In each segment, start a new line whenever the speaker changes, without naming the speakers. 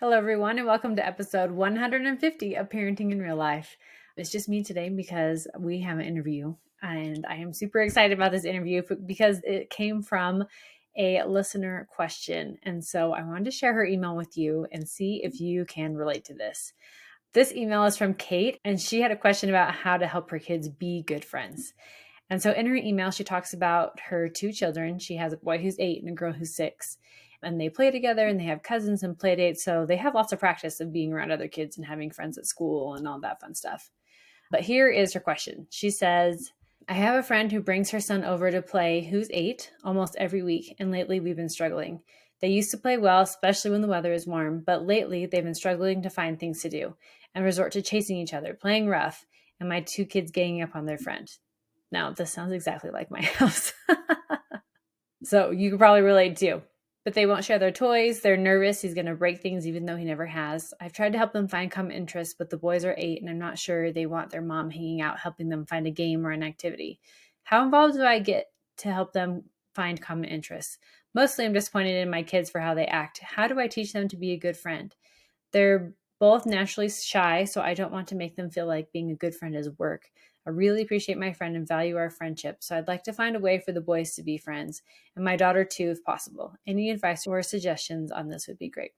Hello, everyone, and welcome to episode 150 of Parenting in Real Life. It's just me today because we have an interview, and I am super excited about this interview because it came from a listener question. And so I wanted to share her email with you and see if you can relate to this. This email is from Kate, and she had a question about how to help her kids be good friends. And so in her email, she talks about her two children. She has a boy who's 8 and a girl who's 6. And they play together and they have cousins and play dates. So they have lots of practice of being around other kids and having friends at school and all that fun stuff. But here is her question. She says, I have a friend who brings her son over to play who's 8 almost every week. And lately we've been struggling. They used to play well, especially when the weather is warm. But lately they've been struggling to find things to do and resort to chasing each other, playing rough, and my two kids ganging up on their friend. Now, this sounds exactly like my house. So you can probably relate too. But they won't share their toys. They're nervous. He's going to break things even though he never has. I've tried to help them find common interests, but the boys are 8 and I'm not sure they want their mom hanging out helping them find a game or an activity. How involved do I get to help them find common interests? Mostly I'm disappointed in my kids for how they act. How do I teach them to be a good friend? They're both naturally shy, so I don't want to make them feel like being a good friend is work. I really appreciate my friend and value our friendship, so I'd like to find a way for the boys to be friends, and my daughter too, if possible. Any advice or suggestions on this would be great.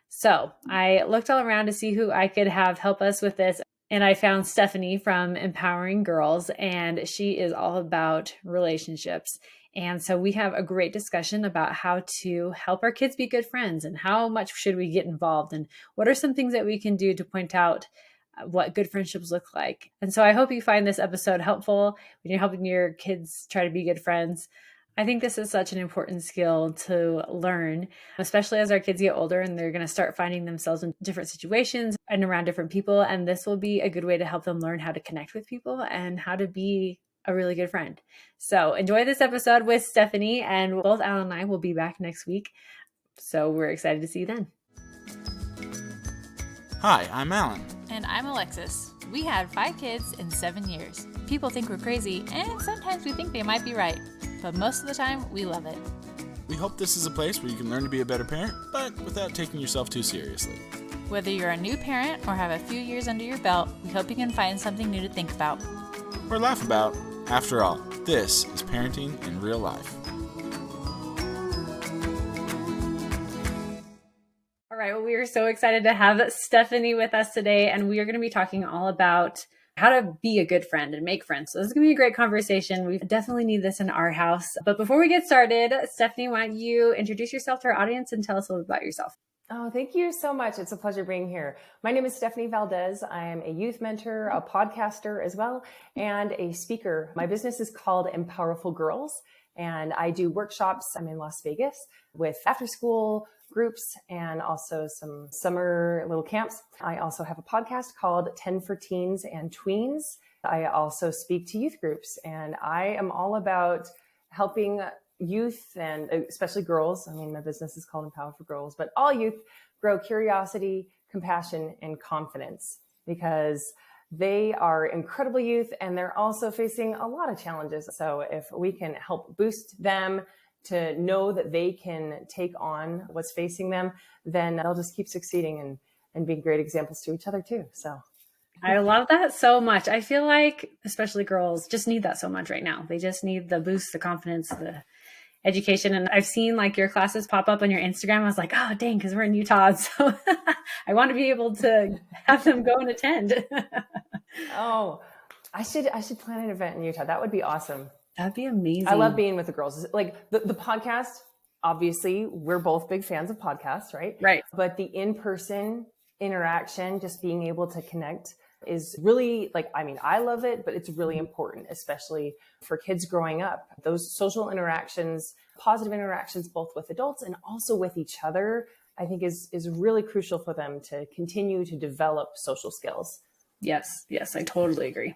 So I looked all around to see who I could have help us with this, and I found Stephanie from Empowering Girls, and she is all about relationships. And so we have a great discussion about how to help our kids be good friends and how much should we get involved and what are some things that we can do to point out what good friendships look like. And so I hope you find this episode helpful when you're helping your kids try to be good friends. I think this is such an important skill to learn, especially as our kids get older and they're going to start finding themselves in different situations and around different people. And this will be a good way to help them learn how to connect with people and how to be a really good friend. So enjoy this episode with Stephanie, and both Alan and I will be back next week. So we're excited to see you then.
Hi, I'm Alan.
And I'm Alexis. We had 5 kids in 7 years. People think we're crazy, and sometimes we think they might be right. But most of the time, we love it.
We hope this is a place where you can learn to be a better parent, but without taking yourself too seriously.
Whether you're a new parent or have a few years under your belt, we hope you can find something new to think about.
Or laugh about. After all, this is Parenting in Real Life.
All right, well, we are so excited to have Stephanie with us today, and we are going to be talking all about how to be a good friend and make friends. So this is going to be a great conversation. We definitely need this in our house. But before we get started, Stephanie, why don't you introduce yourself to our audience and tell us a little about yourself?
Oh, thank you so much. It's a pleasure being here. My name is Stephanie Valdez. I am a youth mentor, a podcaster as well, and a speaker. My business is called Empowerful Girls, and I do workshops. I'm in Las Vegas with after school groups and also some summer little camps. I also have a podcast called 10 for Teens and Tweens. I also speak to youth groups, and I am all about helping youth and especially girls. I mean, my business is called Empower for Girls, but all youth grow curiosity, compassion, and confidence because they are incredible youth and they're also facing a lot of challenges. So if we can help boost them to know that they can take on what's facing them, then they'll just keep succeeding and being great examples to each other too. So
I love that so much. I feel like especially girls just need that so much right now. They just need the boost, the confidence, the education. And I've seen like your classes pop up on your Instagram. I was like, oh, dang, because we're in Utah. So I want to be able to have them go and attend.
Oh, I should plan an event in Utah. That would be awesome.
That'd be amazing.
I love being with the girls. Like the podcast, obviously, we're both big fans of podcasts, right?
Right.
But the in-person interaction, just being able to connect is really I love it, but it's really important, especially for kids growing up. Those social interactions, positive interactions, both with adults and also with each other, I think is really crucial for them to continue to develop social skills.
Yes, I totally agree.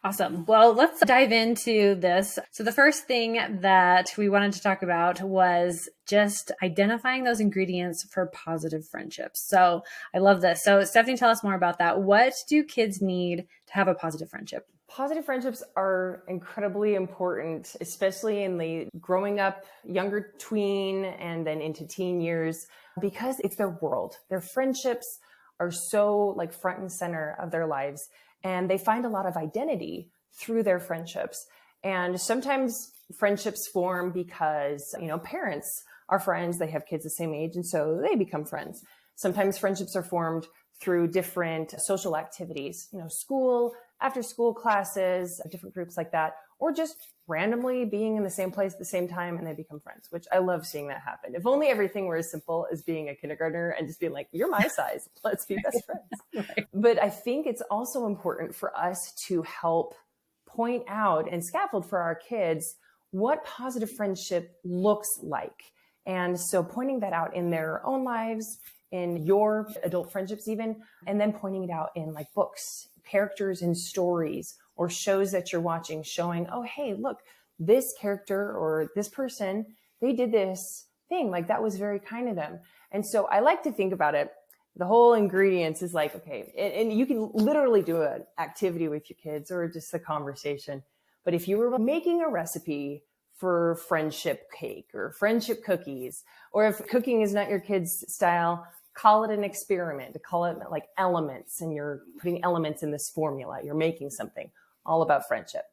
Awesome. Well, let's dive into this. So the first thing that we wanted to talk about was just identifying those ingredients for positive friendships. So I love this. So Stephanie, tell us more about that. What do kids need to have a positive friendship?
Positive friendships are incredibly important, especially in the growing up, younger tween, and then into teen years, because it's their world. Their friendships are so like front and center of their lives, and they find a lot of identity through their friendships. And sometimes friendships form because, parents are friends, they have kids the same age, and so they become friends. Sometimes friendships are formed through different social activities, school, after school classes, different groups like that, or just randomly being in the same place at the same time and they become friends, which I love seeing that happen. If only everything were as simple as being a kindergartner and just being like, you're my size, let's be best friends. Right. But I think it's also important for us to help point out and scaffold for our kids what positive friendship looks like. And so pointing that out in their own lives, in your adult friendships even, and then pointing it out in like books, characters in stories or shows that you're watching, showing, oh, hey, look, this character or this person, they did this thing. Like that was very kind of them. And so I like to think about it. The whole ingredients is like, okay, and you can literally do an activity with your kids or just a conversation. But if you were making a recipe for friendship cake or friendship cookies, or if cooking is not your kids' style, call it an experiment, call it like elements, and you're putting elements in this formula. You're making something all about friendship.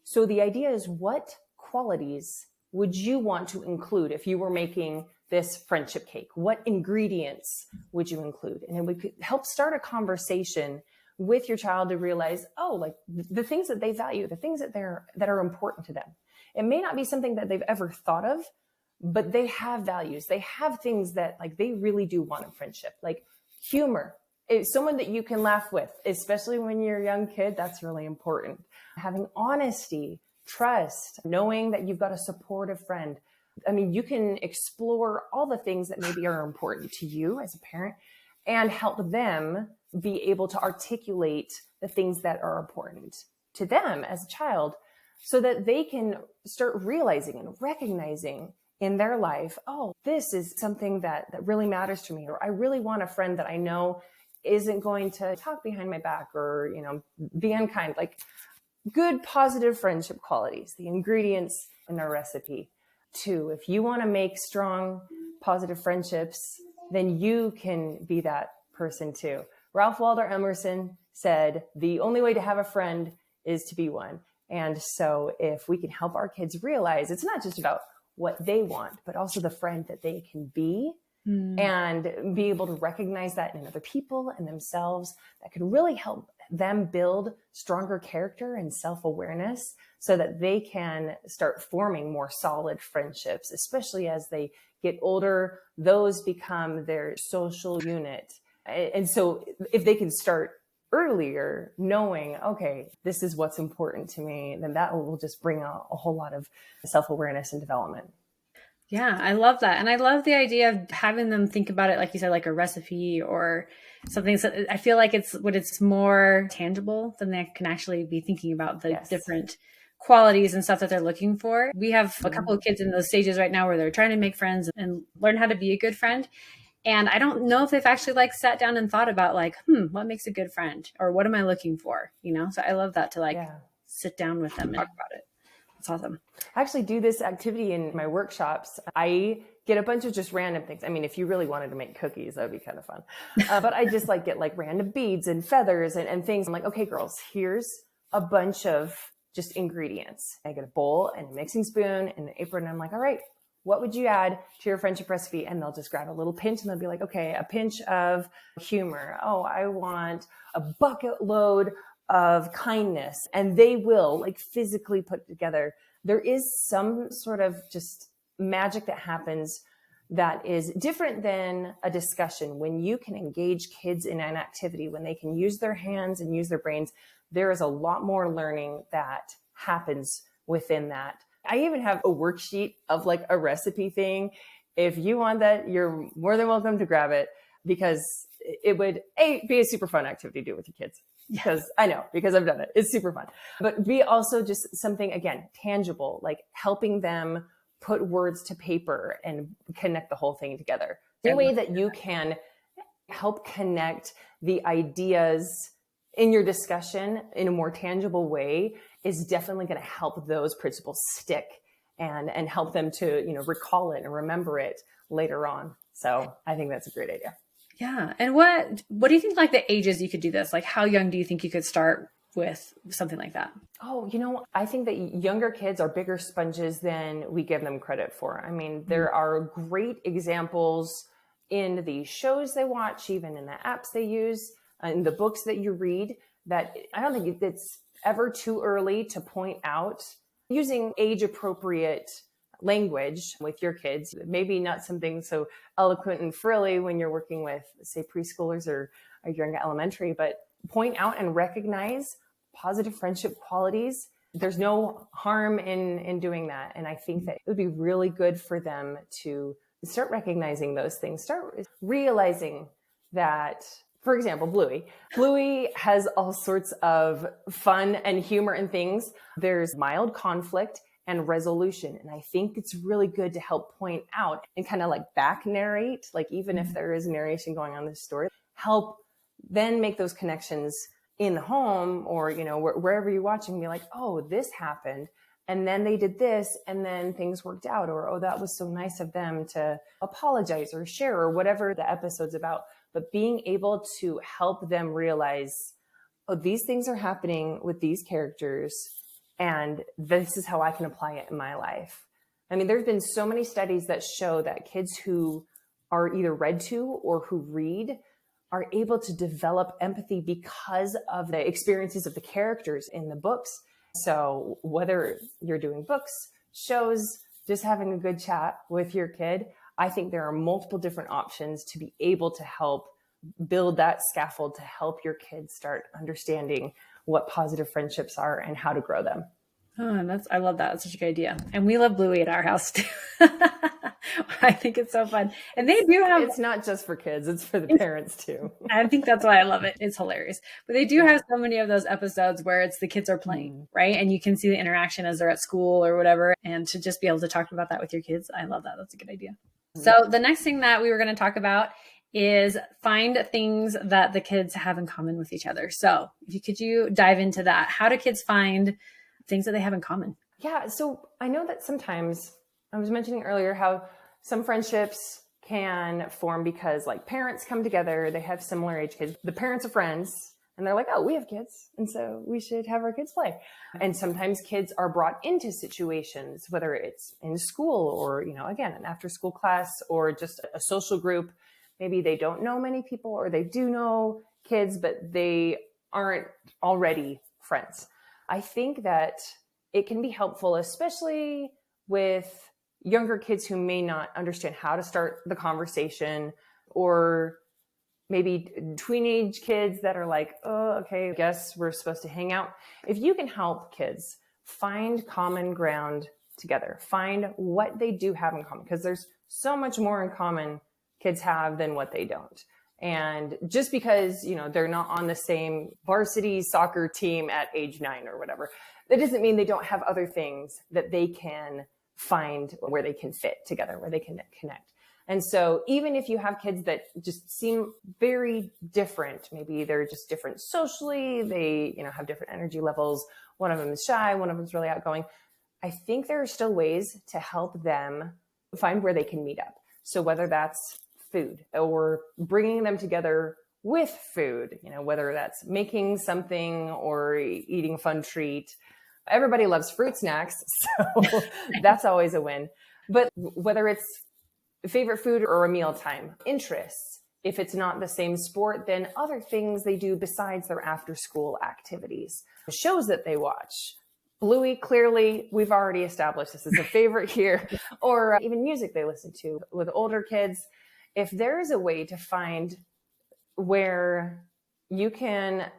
So the idea is, what qualities would you want to include if you were making this friendship cake? What ingredients would you include? And it would help start a conversation with your child to realize, oh, like the things that they value, the things that are important to them. It may not be something that they've ever thought of, but they have values. They have things that like they really do want in friendship, like humor. It's someone that you can laugh with, especially when you're a young kid. That's really important. Having honesty, trust, knowing that you've got a supportive friend. I mean, you can explore all the things that maybe are important to you as a parent and help them be able to articulate the things that are important to them as a child so that they can start realizing and recognizing in their life, oh, this is something that really matters to me, or I really want a friend that I know isn't going to talk behind my back or, be unkind, like good, positive friendship qualities, the ingredients in a recipe. 2, if you want to make strong, positive friendships, then you can be that person too. Ralph Waldo Emerson said, the only way to have a friend is to be one. And so if we can help our kids realize it's not just about what they want, but also the friend that they can be and be able to recognize that in other people and themselves, that could really help them build stronger character and self-awareness so that they can start forming more solid friendships, especially as they get older. Those become their social unit. And so if they can start earlier knowing, okay, this is what's important to me, then that will just bring a whole lot of self-awareness and development.
Yeah, I love that. And I love the idea of having them think about it, like you said, like a recipe or something. So I feel like it's more tangible than they can actually be thinking about the different qualities and stuff that they're looking for. We have a couple of kids in those stages right now where they're trying to make friends and learn how to be a good friend. And I don't know if they've actually like sat down and thought about like, what makes a good friend or what am I looking for? So I love that to sit down with them and talk about it. That's awesome.
I actually do this activity in my workshops. I get a bunch of just random things. I mean, if you really wanted to make cookies, that would be kind of fun. But I just get random beads and feathers and things. I'm like, okay, girls, here's a bunch of just ingredients. I get a bowl and a mixing spoon and an apron. And I'm like, all right, what would you add to your friendship recipe? And they'll just grab a little pinch and they'll be like, okay, a pinch of humor. Oh, I want a bucket load of kindness. And they will physically put together. There is some sort of just magic that happens that is different than a discussion. When you can engage kids in an activity, when they can use their hands and use their brains, there is a lot more learning that happens within that. I even have a worksheet of a recipe thing. If you want that, you're more than welcome to grab it, because it would be a super fun activity to do with your kids. Because I've done it. It's super fun. But be also just something, again, tangible, like helping them put words to paper and connect the whole thing together. The way that you can help connect the ideas in your discussion in a more tangible way is definitely going to help those principles stick and help them to, recall it and remember it later on. So I think that's a great idea.
Yeah. And what do you think like the ages you could do this? Like how young do you think you could start with something like that?
Oh, I think that younger kids are bigger sponges than we give them credit for. I mean, there are great examples in the shows they watch, even in the apps they use, in the books that you read, that I don't think it's ever too early to point out using age appropriate language with your kids. Maybe not something so eloquent and frilly when you're working with, say, preschoolers or young elementary, but point out and recognize positive friendship qualities. There's no harm in doing that. And I think that it would be really good for them to start recognizing those things, start realizing that, for example, Bluey has all sorts of fun and humor and things. There's mild conflict and resolution. And I think it's really good to help point out and kind of like back narrate, like even if there is narration going on in the story, help then make those connections in the home or, wherever you're watching, be like, oh, this happened. And then they did this and then things worked out, or, oh, that was so nice of them to apologize or share or whatever the episode's about. But being able to help them realize, oh, these things are happening with these characters and this is how I can apply it in my life. I mean, there's been so many studies that show that kids who are either read to or who read are able to develop empathy because of the experiences of the characters in the books. So whether you're doing books, shows, just having a good chat with your kid, I think there are multiple different options to be able to help build that scaffold to help your kids start understanding what positive friendships are and how to grow them.
Oh, I love that. That's such a good idea. And we love Bluey at our house too. I think it's so fun. And they do have,
it's not just for kids, it's for the parents too.
I think that's why I love it. It's hilarious. But they do have so many of those episodes where it's the kids are playing, right? And you can see the interaction as they're at school or whatever. And to just be able to talk about that with your kids, I love that. That's a good idea. So the next thing that we were going to talk about is find things that the kids have in common with each other. So could you dive into that? How do kids find things that they have in common?
Yeah. So I know that sometimes I was mentioning earlier how some friendships can form because like parents come together, they have similar age kids. The parents are friends and they're like, oh, we have kids. And so we should have our kids play. And sometimes kids are brought into situations, whether it's in school or, again, an after school class or just a social group. Maybe they don't know many people or they do know kids, but they aren't already friends. I think that it can be helpful, especially with younger kids who may not understand how to start the conversation, or maybe teenage kids that are like, oh, okay, I guess we're supposed to hang out. If you can help kids find common ground together, find what they do have in common, because there's so much more in common kids have than what they don't. And just because, they're not on the same varsity soccer team at age 9 or whatever, that doesn't mean they don't have other things that they can find where they can fit together, where they can connect. And so even if you have kids that just seem very different, maybe they're just different socially, they, have different energy levels. One of them is shy, one of them is really outgoing. I think there are still ways to help them find where they can meet up. So whether that's food or bringing them together with food, whether that's making something or eating a fun treat. Everybody loves fruit snacks, so that's always a win. But whether it's favorite food or a mealtime, interests, if it's not the same sport, then other things they do besides their after school activities, shows that they watch. Bluey, clearly, we've already established this is a favorite here, or even music they listen to with older kids. If there is a way to find where you can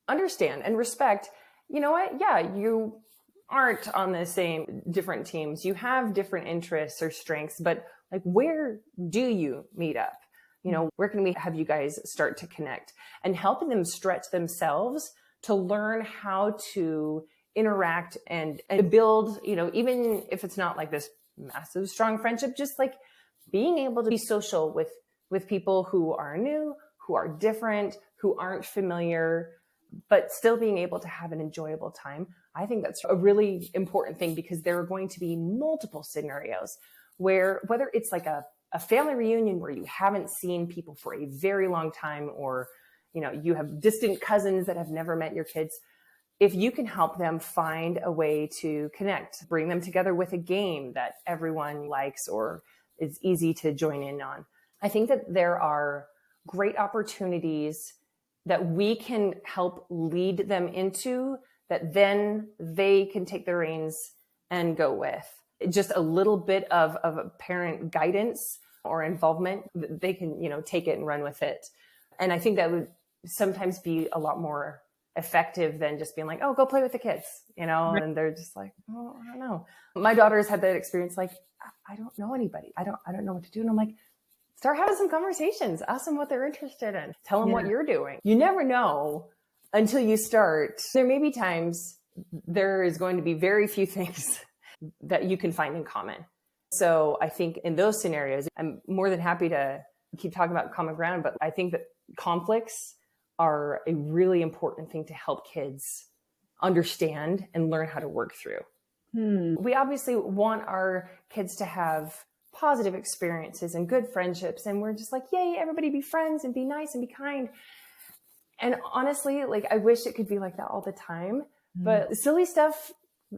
understand and respect, you know what? Yeah, you aren't on the same different teams. You have different interests or strengths, but like, where do you meet up? Where can we have you guys start to connect and helping them stretch themselves to learn how to interact and build, even if it's not like this massive, strong friendship, just like being able to be social with people who are new, who are different, who aren't familiar, but still being able to have an enjoyable time. I think that's a really important thing, because there are going to be multiple scenarios where, whether it's like a family reunion where you haven't seen people for a very long time, or, you have distant cousins that have never met your kids. If you can help them find a way to connect, bring them together with a game that everyone likes or is easy to join in on, I think that there are great opportunities that we can help lead them into, that then they can take the reins and go with. Just a little bit of parent guidance or involvement, they can, take it and run with it. And I think that would sometimes be a lot more effective than just being like, oh, go play with the kids,
Right.
and they're just like, oh, I don't know. My daughter's had that experience. Like, I don't know anybody. I don't know what to do. And I'm like, start having some conversations, ask them what they're interested in, tell them what you're doing. You never know until you start. There may be times there is going to be very few things that you can find in common. So I think in those scenarios, I'm more than happy to keep talking about common ground, but I think that conflicts are a really important thing to help kids understand and learn how to work through. We obviously want our kids to have positive experiences and good friendships. And we're just like, yay, everybody be friends and be nice and be kind. And honestly, like, I wish it could be like that all the time, but silly stuff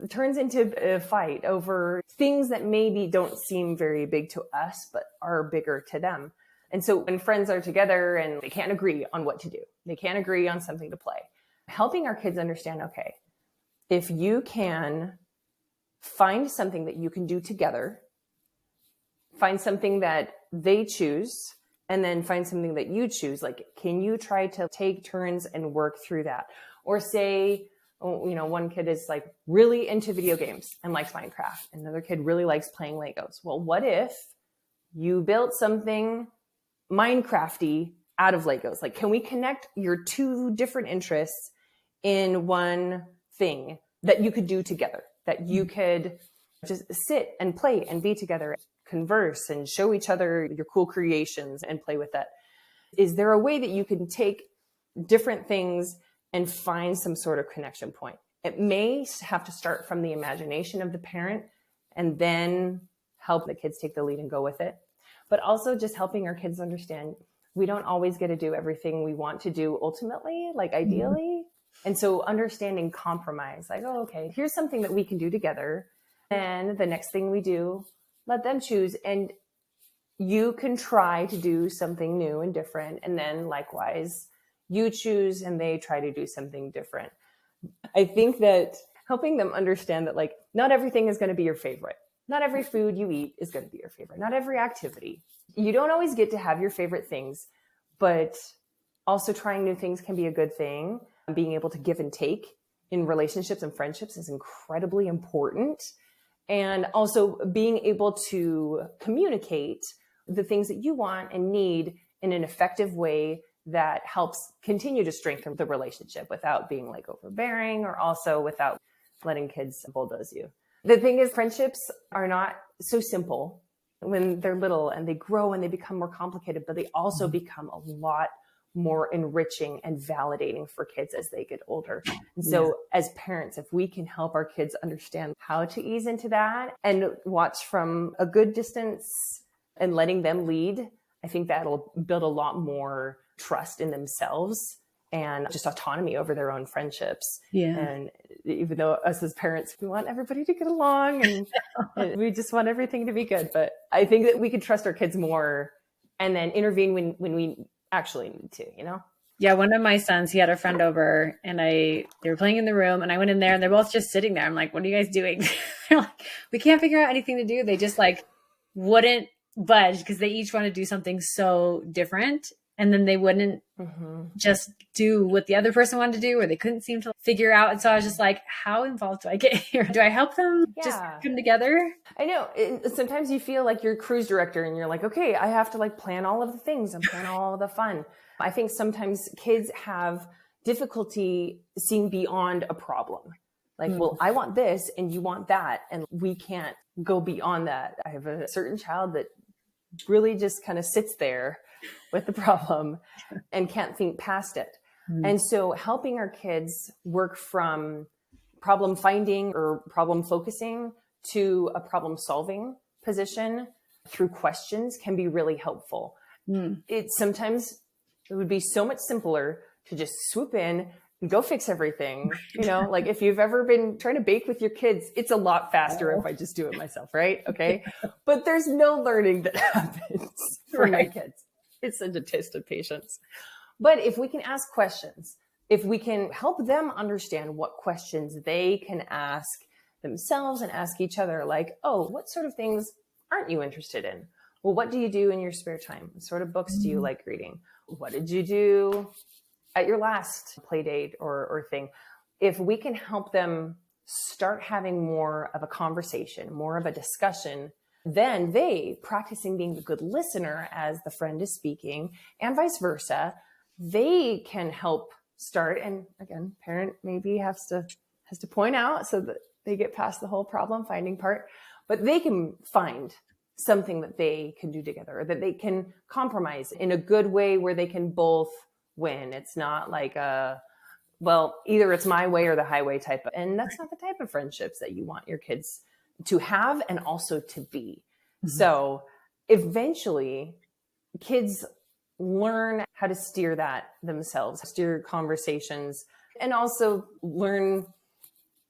turns into a fight over things that maybe don't seem very big to us, but are bigger to them. And so when friends are together and they can't agree on what to do, they can't agree on something to play, helping our kids understand, okay, if you can find something that you can do together, find something that they choose, and then find something that you choose. Like, can you try to take turns and work through that? Or say, one kid is like really into video games and likes Minecraft. Another kid really likes playing Legos. Well, what if you built something Minecrafty out of Legos? Like, can we connect your two different interests in one thing that you could do together, that you could just sit and play and be together, converse and show each other your cool creations and play with that? Is there a way that you can take different things and find some sort of connection point? It may have to start from the imagination of the parent and then help the kids take the lead and go with it. But also just helping our kids understand we don't always get to do everything we want to do ultimately, like ideally. And so understanding compromise, like, oh, okay, here's something that we can do together. And the next thing we do, let them choose. And you can try to do something new and different. And then likewise, you choose and they try to do something different. I think that helping them understand that, like, not everything is going to be your favorite. Not every food you eat is going to be your favorite. Not every activity. You don't always get to have your favorite things, but also trying new things can be a good thing. Being able to give and take in relationships and friendships is incredibly important. And also being able to communicate the things that you want and need in an effective way that helps continue to strengthen the relationship without being like overbearing, or also without letting kids bulldoze you. The thing is, friendships are not so simple when they're little, and they grow and they become more complicated, but they also become a lot more enriching and validating for kids as they get older. And so as parents, if we can help our kids understand how to ease into that and watch from a good distance and letting them lead, I think that'll build a lot more trust in themselves and just autonomy over their own friendships.
Yeah.
And even though us as parents, we want everybody to get along and we just want everything to be good. But I think that we could trust our kids more and then intervene when we actually need to,
Yeah, one of my sons, he had a friend over and they were playing in the room and I went in there and they're both just sitting there. I'm like, what are you guys doing? They're like, we can't figure out anything to do. They just like wouldn't budge because they each want to do something so different. And then they wouldn't just do what the other person wanted to do, or they couldn't seem to figure out. And so I was just like, how involved do I get here? Do I help them just come together?
I know. Sometimes you feel like you're cruise director and you're like, okay, I have to like plan all of the things and plan all of the fun. I think sometimes kids have difficulty seeing beyond a problem. Like, well, I want this and you want that, and we can't go beyond that. I have a certain child that really just kind of sits there with the problem and can't think past it. And so helping our kids work from problem finding or problem focusing to a problem solving position through questions can be really helpful. Sometimes it would be so much simpler to just swoop in and go fix everything. Like if you've ever been trying to bake with your kids, it's a lot faster if I just do it myself, right? Okay. But there's no learning that happens for my kids. It's such a test of patience. But if we can ask questions, if we can help them understand what questions they can ask themselves and ask each other, like, oh, what sort of things aren't you interested in? Well, what do you do in your spare time? What sort of books do you like reading? What did you do at your last play date or thing? If we can help them start having more of a conversation, more of a discussion, then they, practicing being a good listener as the friend is speaking and vice versa, they can help start. And again, parent maybe has to point out so that they get past the whole problem finding part, but they can find something that they can do together, or that they can compromise in a good way where they can both win. It's not like either it's my way or the highway type. And that's not the type of friendships that you want your kids to have and also to be. So eventually kids learn how to steer that themselves, steer conversations, and also learn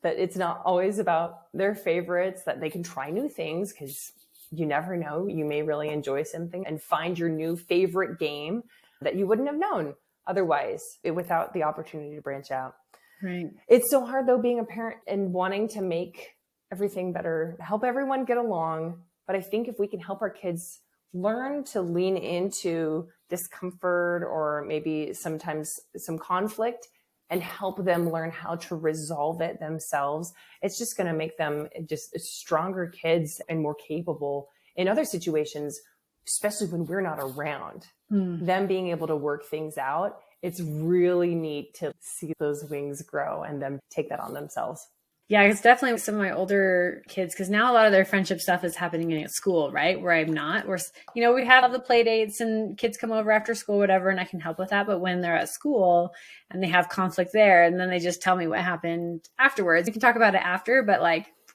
that it's not always about their favorites, that they can try new things because you never know. You may really enjoy something and find your new favorite game that you wouldn't have known otherwise without the opportunity to branch out.
Right.
It's so hard though, being a parent and wanting to make everything better, help everyone get along. But I think if we can help our kids learn to lean into discomfort or maybe sometimes some conflict and help them learn how to resolve it themselves, it's just going to make them just stronger kids and more capable in other situations, especially when we're not around. Them being able to work things out, it's really neat to see those wings grow and them take that on themselves.
Yeah, it's definitely some of my older kids, because now a lot of their friendship stuff is happening at school, right? Where I'm not, where, we have the play dates and kids come over after school, whatever, and I can help with that. But when they're at school and they have conflict there, and then they just tell me what happened afterwards, you can talk about it after, but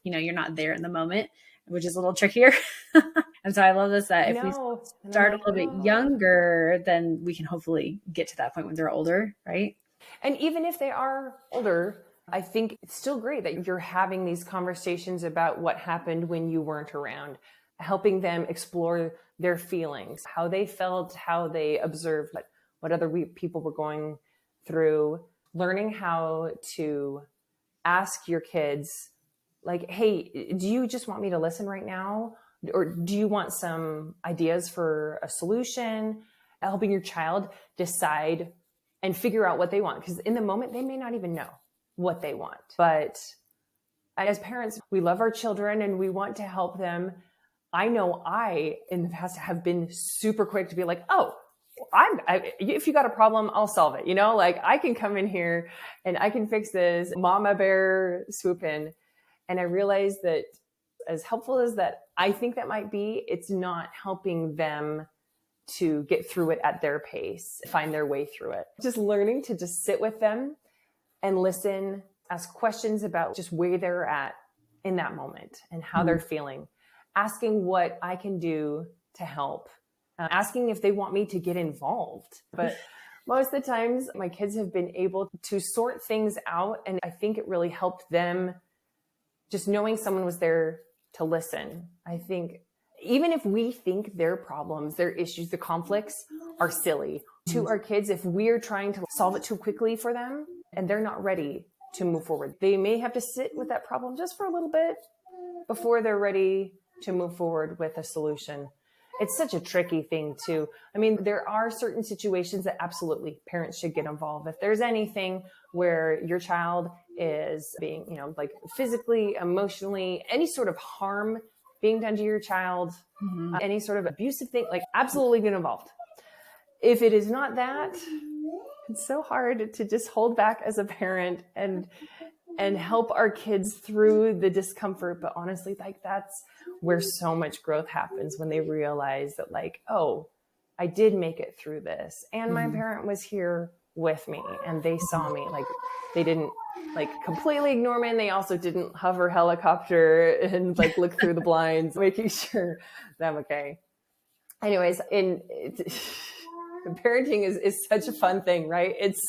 you're not there in the moment, which is a little trickier. And so I love this, that if we start a little bit younger, then we can hopefully get to that point when they're older, right?
And even if they are older, I think it's still great that you're having these conversations about what happened when you weren't around, helping them explore their feelings, how they felt, how they observed what other people were going through, learning how to ask your kids, like, hey, do you just want me to listen right now? Or do you want some ideas for a solution? Helping your child decide and figure out what they want. Because in the moment, they may not even know what they want. But as parents, we love our children and we want to help them. I know I, in the past, have been super quick to be like, oh, if you got a problem, I'll solve it. I can come in here and I can fix this. Mama bear, swoop in. And I realized that as helpful as that I think that might be, it's not helping them to get through it at their pace, find their way through it. Just learning to just sit with them and listen, ask questions about just where they're at in that moment and how they're feeling, asking what I can do to help, asking if they want me to get involved. But most of the times my kids have been able to sort things out. And I think it really helped them just knowing someone was there to listen. I think even if we think their problems, their issues, the conflicts are silly to our kids, if we're trying to solve it too quickly for them and they're not ready to move forward, they may have to sit with that problem just for a little bit before they're ready to move forward with a solution. It's such a tricky thing too. I mean, there are certain situations that absolutely parents should get involved. If there's anything where your child is being, physically, emotionally, any sort of harm being done to your child, any sort of abusive thing, absolutely get involved. If it is not that, it's so hard to just hold back as a parent and help our kids through the discomfort. But honestly, that's where so much growth happens, when they realize that oh, I did make it through this. And my parent was here with me, and they saw me. Like, they didn't like completely ignore me, and they also didn't hover helicopter and like look through the blinds, making sure that I'm okay. Anyways, parenting is such a fun thing, right? It's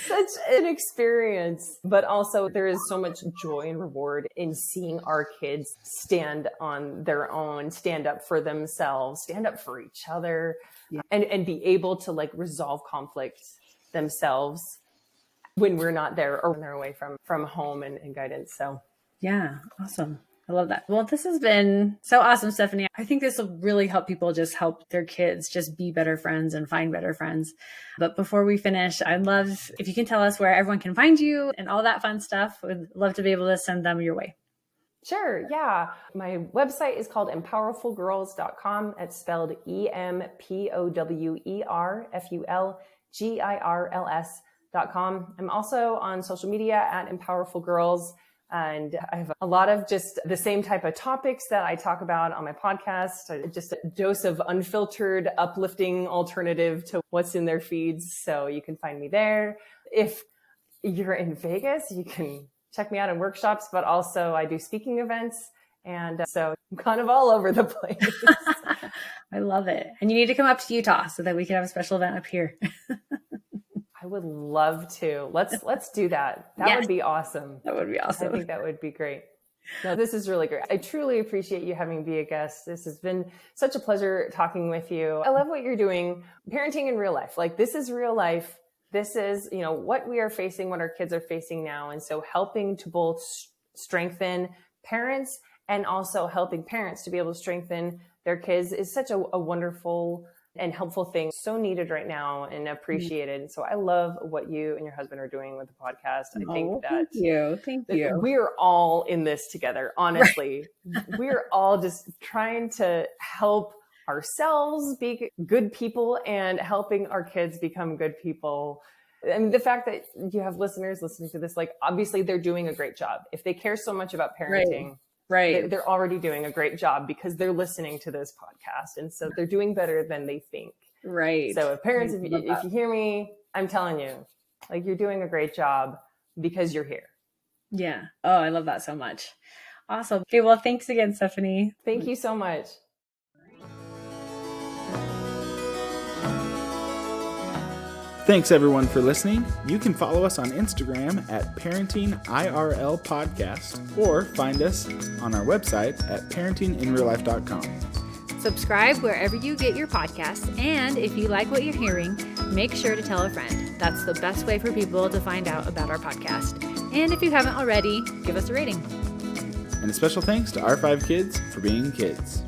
such an experience, but also there is so much joy and reward in seeing our kids stand on their own, stand up for themselves, stand up for each other, and be able to like resolve conflict themselves when we're not there or when they're away from home and guidance. So
yeah, awesome. I love that. Well, this has been so awesome, Stephanie. I think this will really help people just help their kids just be better friends and find better friends. But before we finish, I'd love if you can tell us where everyone can find you and all that fun stuff. We'd love to be able to send them your way.
Sure. Yeah. My website is called empowerfulgirls.com. It's spelled EMPOWERFULGIRLS.com. I'm also on social media at empowerfulgirls. And I have a lot of just the same type of topics that I talk about on my podcast, just a dose of unfiltered, uplifting alternative to what's in their feeds. So you can find me there. If you're in Vegas, you can check me out in workshops, but also I do speaking events. And so I'm kind of all over the place.
I love it. And you need to come up to Utah so that we can have a special event up here.
I would love to. Let's do that. That would be awesome.
That would be awesome.
I think that would be great. No, this is really great. I truly appreciate you having me be a guest. This has been such a pleasure talking with you. I love what you're doing. Parenting in real life. Like, this is real life. This is, what we are facing, what our kids are facing now. And so helping to both strengthen parents and also helping parents to be able to strengthen their kids is such a wonderful and helpful thing, so needed right now and appreciated. So I love what you and your husband are doing with the podcast. I think that
thank you.
We are all in this together. Honestly, we're all just trying to help ourselves be good people and helping our kids become good people. And the fact that you have listeners listening to this, like, obviously they're doing a great job. If they care so much about parenting,
right.
They're already doing a great job because they're listening to this podcast. And so they're doing better than they think.
Right.
So if parents, if you hear me, I'm telling you, like, you're doing a great job because you're here.
Yeah. Oh, I love that so much. Awesome. Okay. Well, thanks again, Stephanie.
Thank you so much.
Thanks everyone for listening. You can follow us on Instagram at Parenting IRL Podcast or find us on our website at parentinginreallife.com.
Subscribe wherever you get your podcasts, and if you like what you're hearing, make sure to tell a friend. That's the best way for people to find out about our podcast. And if you haven't already, give us a rating.
And a special thanks to our 5 kids for being kids.